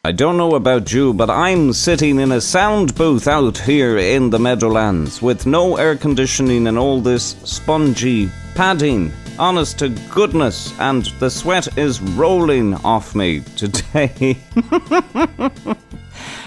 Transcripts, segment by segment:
I don't know about you, but I'm sitting in a sound booth out here in the Meadowlands with no air conditioning and all this spongy padding. Honest to goodness, and the sweat is rolling off me today.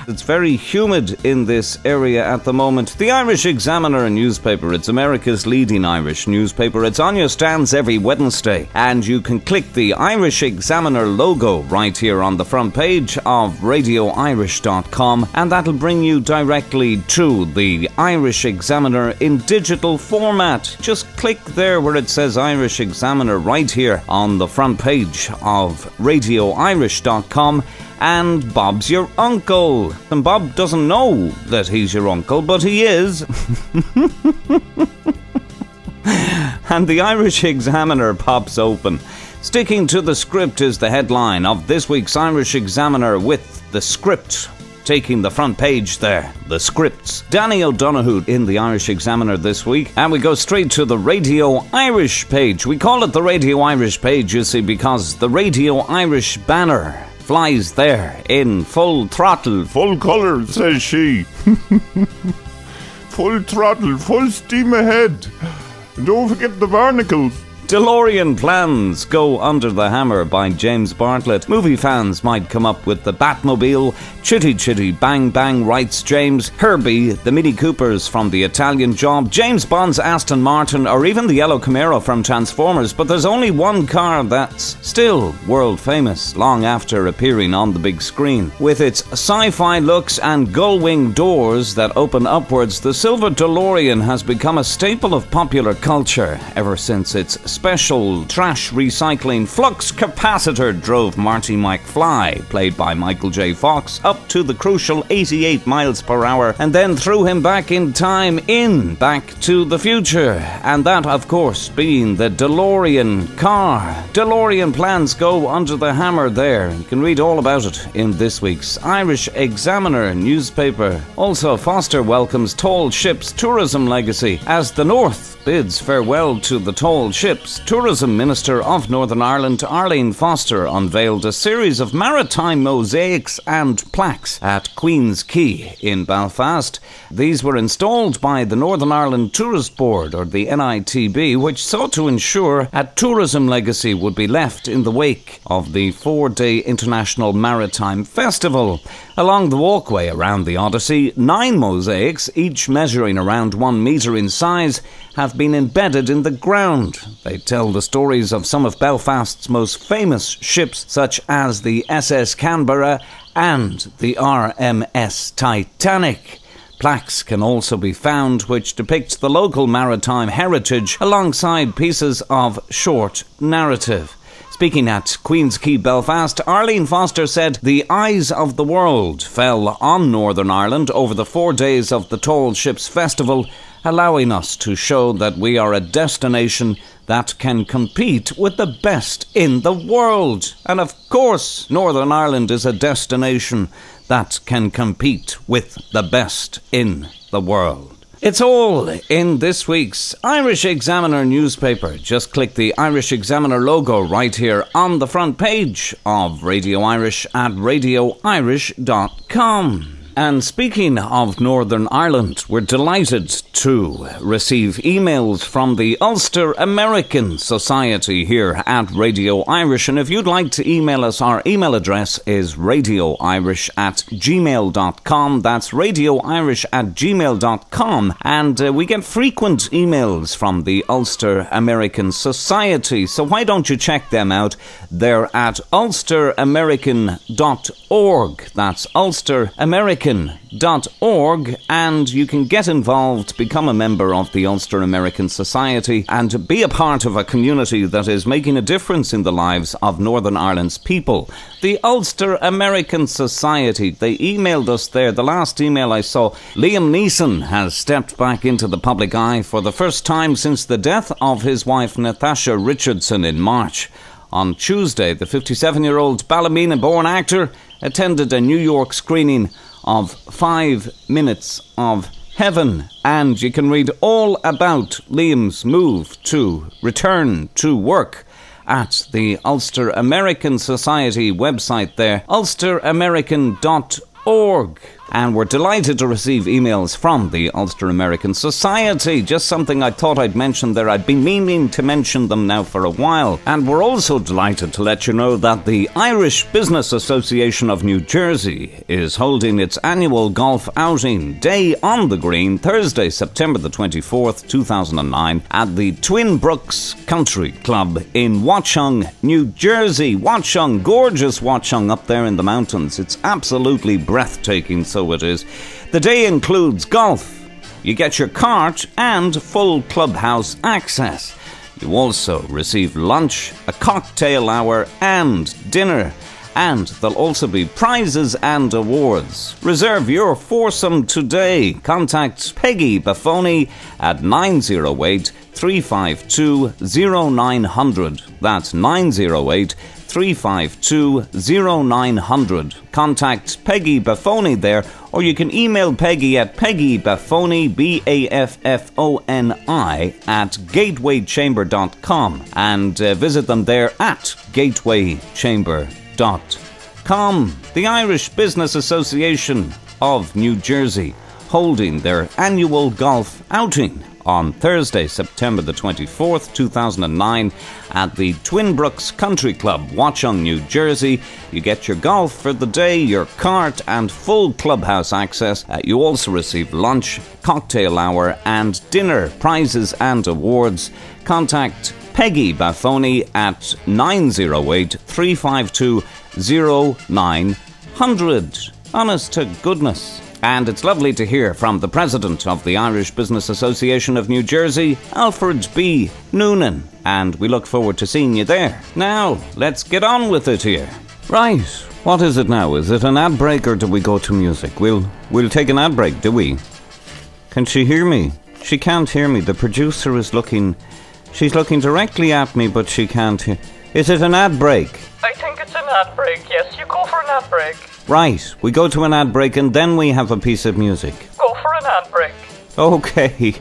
It's very humid in this area at the moment. The Irish Examiner newspaper, it's America's leading Irish newspaper. It's on your stands every Wednesday, and you can click the Irish Examiner logo right here on the front page of radioirish.com, and that'll bring you directly to the Irish Examiner in digital format. Just click there where it says Irish Examiner right here on the front page of radioirish.com. And Bob's your uncle. And Bob doesn't know that he's your uncle, but he is. And the Irish Examiner pops open. Sticking to the script is the headline of this week's Irish Examiner, with the script taking the front page there. The scripts. Danny O'Donoghue in the Irish Examiner this week. And we go straight to the Radio Irish page. We call it the Radio Irish page, you see, because the Radio Irish banner flies there in full throttle. Full colour, says she. Full throttle, full steam ahead. And don't forget the barnacles. DeLorean plans go under the hammer by James Bartlett. Movie fans might come up with the Batmobile. Chitty Chitty Bang Bang, writes James. Herbie, the Mini Coopers from The Italian Job, James Bond's Aston Martin, or even the yellow Camaro from Transformers. But there's only one car that's still world famous long after appearing on the big screen. With its sci-fi looks and gull-wing doors that open upwards, the silver DeLorean has become a staple of popular culture ever since its special trash recycling flux capacitor drove Marty McFly, played by Michael J. Fox, up to the crucial 88 miles per hour and then threw him back in time in Back to the Future. And that, of course, being the DeLorean car. DeLorean plans go under the hammer there. You can read all about it in this week's Irish Examiner newspaper. Also, Foster welcomes tall ships tourism legacy as the North bids farewell to the tall ships. Tourism Minister of Northern Ireland Arlene Foster unveiled a series of maritime mosaics and plaques at Queen's Quay in Belfast. These were installed by the Northern Ireland Tourist Board, or the NITB, which sought to ensure a tourism legacy would be left in the wake of the 4-day International Maritime Festival. Along the walkway around the Odyssey, 9 mosaics, each measuring around 1 metre in size, have been embedded in the ground. They tell the stories of some of Belfast's most famous ships, such as the SS Canberra and the RMS Titanic. Plaques can also be found which depict the local maritime heritage alongside pieces of short narrative. Speaking at Queen's Quay, Belfast, Arlene Foster said the eyes of the world fell on Northern Ireland over the 4 days of the Tall Ships Festival, allowing us to show that we are a destination that can compete with the best in the world. And of course, Northern Ireland is a destination that can compete with the best in the world. It's all in this week's Irish Examiner newspaper. Just click the Irish Examiner logo right here on the front page of Radio Irish at radioirish.com. And speaking of Northern Ireland, we're delighted to receive emails from the Ulster American Society here at Radio Irish. And if you'd like to email us, our email address is radioirish@gmail.com. That's radioirish@gmail.com. And we get frequent emails from the Ulster American Society. So why don't you check them out? They're at ulsteramerican.org. That's ulsteramerican.org, and you can get involved, become a member of the Ulster American Society, and be a part of a community that is making a difference in the lives of Northern Ireland's people. The Ulster American Society, they emailed us there. The last email I saw, Liam Neeson has stepped back into the public eye for the first time since the death of his wife Natasha Richardson in March. On Tuesday, the 57-year-old Ballymena-born actor attended a New York screening of 5 Minutes of Heaven, and you can read all about Liam's move to return to work at the Ulster American Society website there, ulsteramerican.org. And we're delighted to receive emails from the Ulster American Society. Just something I thought I'd mention there. I'd been meaning to mention them now for a while. And we're also delighted to let you know that the Irish Business Association of New Jersey is holding its annual golf outing Day on the Green, Thursday, September the 24th, 2009, at the Twin Brooks Country Club in Watchung, New Jersey. Watchung, gorgeous Watchung up there in the mountains. It's absolutely breathtaking, so it is. The day includes golf. You get your cart and full clubhouse access. You also receive lunch, a cocktail hour and dinner. And there'll also be prizes and awards. Reserve your foursome today. Contact Peggy Buffoni at 908-352-0900. That's 908-352-0900. Contact Peggy Buffoni there, or you can email Peggy at peggybuffoni, BAFFONI, at gatewaychamber.com, and visit them there at gatewaychamber.com. The Irish Business Association of New Jersey holding their annual golf outing on Thursday, September the 24th, 2009, at the Twin Brooks Country Club, Watchung, New Jersey. You get your golf for the day, your cart, and full clubhouse access. You also receive lunch, cocktail hour, and dinner, prizes and awards. Contact Peggy Buffoni at 908-352-0900. Honest to goodness. And it's lovely to hear from the President of the Irish Business Association of New Jersey, Alfred B. Noonan, and we look forward to seeing you there. Now, let's get on with it here. Right, what is it now? Is it an ad break or do we go to music? We'll take an ad break, do we? Can she hear me? She can't hear me. The producer is looking... She's looking directly at me, but she can't hear... Is it an ad break? I think it's an ad break, yes. You go for an ad break. Right, we go to an ad break and then we have a piece of music. Go for an ad break. Okay.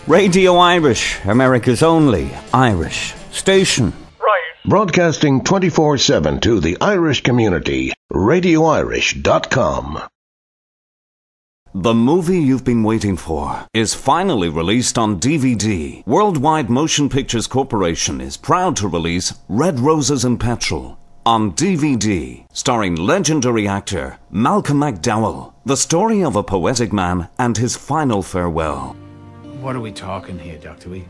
Radio Irish, America's only Irish station. Right. Broadcasting 24/7 to the Irish community. RadioIrish.com. The movie you've been waiting for is finally released on DVD. Worldwide Motion Pictures Corporation is proud to release Red Roses and Petrol on DVD, starring legendary actor Malcolm McDowell. The story of a poetic man and his final farewell. What are we talking here, Doctor? We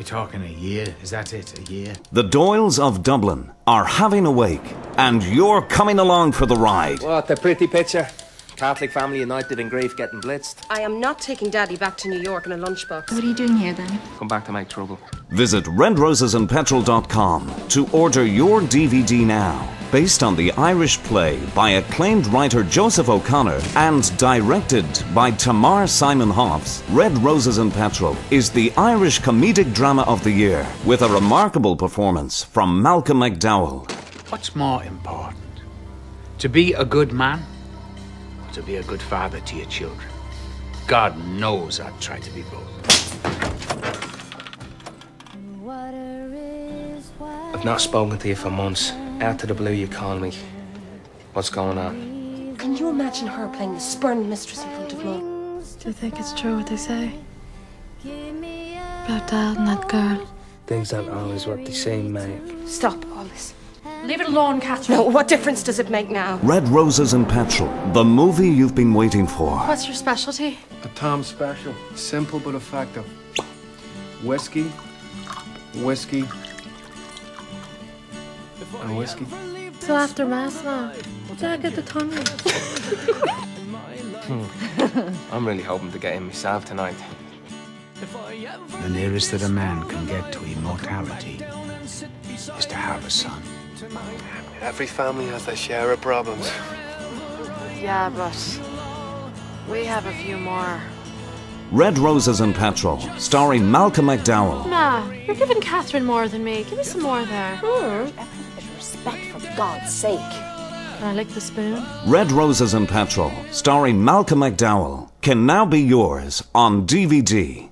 talking a year? Is that it? A year? The Doyles of Dublin are having a wake, and you're coming along for the ride. What a pretty picture. Catholic family united in grief getting blitzed. I am not taking Daddy back to New York in a lunchbox. What are you doing here then? Come back to make trouble. Visit redrosesandpetrol.com to order your DVD now. Based on the Irish play by acclaimed writer Joseph O'Connor and directed by Tamar Simon Hoffs, Red Roses and Petrol is the Irish comedic drama of the year, with a remarkable performance from Malcolm McDowell. What's more important? To be a good man? To be a good father to your children? God knows I'd try to be both. I've not spoken to you for months. Out of the blue you call me. What's going on? Can you imagine her playing the spurned mistress in front of me? Do you think it's true what they say? About Dad and that girl? Things aren't always what they seem, mate. Stop all this. Leave it alone, Catherine. No, what difference does it make now? Red Roses and Petrol, the movie you've been waiting for. What's your specialty? A Tom special. Simple but effective. Whiskey, whiskey, and whiskey. So after Mass now, Jack at the tongue. I'm really hoping to get in myself tonight. The nearest that a man can get to immortality is to have a son. Every family has their share of problems. Yeah, but we have a few more. Red Roses and Petrol, starring Malcolm McDowell. Ma, you're giving Catherine more than me. Give me some more there. Respect, for God's sake. Can I lick the spoon? Red Roses and Petrol, starring Malcolm McDowell, can now be yours on DVD.